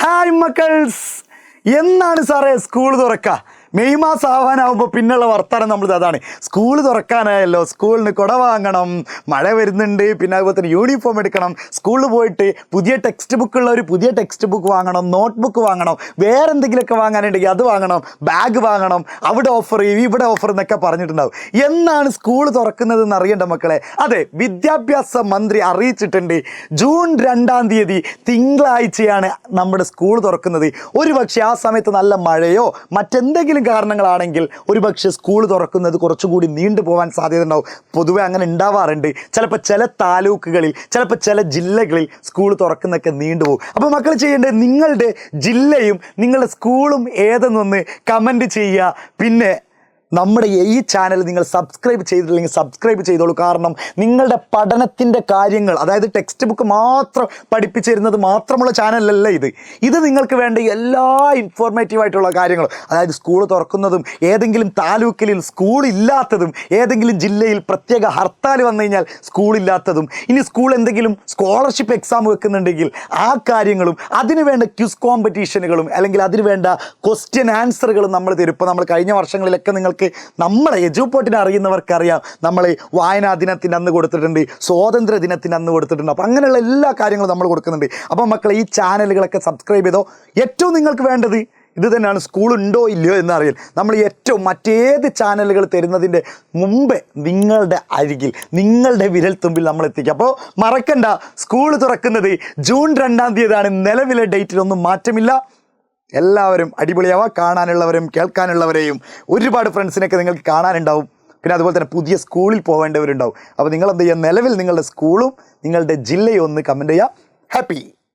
Hi മക്കൾസ്, എന്നാണ് സാറേ school തുറക്കുക? മെയ് മാസം ആവാനാവുമ്പോൾ പിന്നുള്ള വർത്തമാനം നമ്മൾ അതാണ്. സ്കൂൾ തുറക്കാനായല്ലോ, സ്കൂളിന് കുട വാങ്ങണം, മഴ വരുന്നുണ്ട്, പിന്നെ അതുപോലെ തന്നെ യൂണിഫോം എടുക്കണം, സ്കൂളിൽ പോയിട്ട് പുതിയ ടെക്സ്റ്റ് ബുക്കുള്ള ഒരു പുതിയ ടെക്സ്റ്റ് ബുക്ക് വാങ്ങണം, നോട്ട് ബുക്ക് വാങ്ങണം, വേറെ എന്തെങ്കിലുമൊക്കെ വാങ്ങാനുണ്ടെങ്കിൽ അത് വാങ്ങണം, ബാഗ് വാങ്ങണം, അവിടെ ഓഫർ ഇവിടെ ഓഫർ എന്നൊക്കെ പറഞ്ഞിട്ടുണ്ടാവും. എന്നാണ് സ്കൂൾ തുറക്കുന്നതെന്ന് അറിയണ്ട മക്കളെ. അതെ, വിദ്യാഭ്യാസ മന്ത്രി അറിയിച്ചിട്ടുണ്ട്. ജൂൺ 2-ാം തീയതി തിങ്കളാഴ്ചയാണ് നമ്മുടെ സ്കൂൾ തുറക്കുന്നത്. ഒരുപക്ഷെ ആ സമയത്ത് നല്ല മഴയോ മറ്റെന്തെങ്കിലും കാരണങ്ങളാണെങ്കിൽ ഒരുപക്ഷെ സ്കൂൾ തുറക്കുന്നത് കുറച്ചുകൂടി നീണ്ടു പോകാൻ സാധ്യത ഉണ്ടാവും. പൊതുവെ അങ്ങനെ ഉണ്ടാവാറുണ്ട്. ചിലപ്പോൾ ചില താലൂക്കുകളിൽ, ചിലപ്പോൾ ചില ജില്ലകളിൽ സ്കൂൾ തുറക്കുന്നതൊക്കെ നീണ്ടുപോകും. അപ്പോൾ മക്കൾ ചെയ്യേണ്ടത് നിങ്ങളുടെ ജില്ലയും നിങ്ങളുടെ സ്കൂളും ഏതെന്നൊന്ന് കമൻറ്റ് ചെയ്യുക. പിന്നെ നമ്മുടെ ഈ ചാനൽ നിങ്ങൾ സബ്സ്ക്രൈബ് ചെയ്തിട്ടില്ലെങ്കിൽ സബ്സ്ക്രൈബ് ചെയ്തോളൂ. കാരണം നിങ്ങളുടെ പഠനത്തിൻ്റെ കാര്യങ്ങൾ, അതായത് ടെക്സ്റ്റ് ബുക്ക് മാത്രം പഠിപ്പിച്ചു തരുന്നത് മാത്രമുള്ള ചാനലല്ല ഇത് നിങ്ങൾക്ക് വേണ്ട എല്ലാ ഇൻഫോർമേറ്റീവായിട്ടുള്ള കാര്യങ്ങളും, അതായത് സ്കൂൾ തുറക്കുന്നതും ഏതെങ്കിലും താലൂക്കിൽ സ്കൂളില്ലാത്തതും ഏതെങ്കിലും ജില്ലയിൽ പ്രത്യേക ഹർത്താൽ വന്നു കഴിഞ്ഞാൽ സ്കൂളില്ലാത്തതും, ഇനി സ്കൂൾ എന്തെങ്കിലും സ്കോളർഷിപ്പ് എക്സാം വെക്കുന്നുണ്ടെങ്കിൽ ആ കാര്യങ്ങളും, അതിന് വേണ്ട ക്വിസ് കോമ്പറ്റീഷനുകളും അല്ലെങ്കിൽ അതിന് വേണ്ട ക്വസ്റ്റ്യൻ ആൻസറുകളും നമ്മൾ തരും. ഇപ്പോൾ നമ്മൾ കഴിഞ്ഞ വർഷങ്ങളിലൊക്കെ നിങ്ങൾക്ക് നമ്മളെ എജുപോർട്ടിനെ അറിയുന്നവർക്കറിയാം, നമ്മൾ വായനാ ദിനത്തിൻ്റെ അന്ന് കൊടുത്തിട്ടുണ്ട്, സ്വാതന്ത്ര്യ ദിനത്തിൻ്റെ അന്ന് കൊടുത്തിട്ടുണ്ട്. അപ്പോൾ അങ്ങനെയുള്ള എല്ലാ കാര്യങ്ങളും നമ്മൾ കൊടുക്കുന്നുണ്ട്. അപ്പോൾ മക്കളെ ഈ ചാനലുകളൊക്കെ സബ്സ്ക്രൈബ് ചെയ്തോ. ഏറ്റവും നിങ്ങൾക്ക് വേണ്ടത് ഇത് തന്നെയാണ്, സ്കൂളുണ്ടോ ഇല്ലയോ എന്നറിയാൻ. നമ്മൾ ഏറ്റവും മറ്റേത് ചാനലുകൾ തരുന്നതിൻ്റെ മുമ്പേ നിങ്ങളുടെ അരികിൽ, നിങ്ങളുടെ വിരൽത്തുമ്പിൽ നമ്മൾ എത്തിക്കുക. അപ്പോൾ മറക്കണ്ട, സ്കൂൾ തുറക്കുന്നത് ജൂൺ 2-ാം തീയതിയാണ്. നിലവിലെ ഡേറ്റിലൊന്നും മാറ്റമില്ല. എല്ലാവരും അടിപൊളിയാവുക. കാണാനുള്ളവരും കേൾക്കാനുള്ളവരെയും ഒരുപാട് ഫ്രണ്ട്സിനൊക്കെ നിങ്ങൾക്ക് കാണാനുണ്ടാവും. പിന്നെ അതുപോലെ തന്നെ പുതിയ സ്കൂളിൽ പോകേണ്ടവരുണ്ടാവും. അപ്പോൾ നിങ്ങൾ എന്ത് ചെയ്യുക, നിലവിൽ നിങ്ങളുടെ സ്കൂളും നിങ്ങളുടെ ജില്ലയും ഒന്ന് കമൻറ്റ് ചെയ്യുക. ഹാപ്പി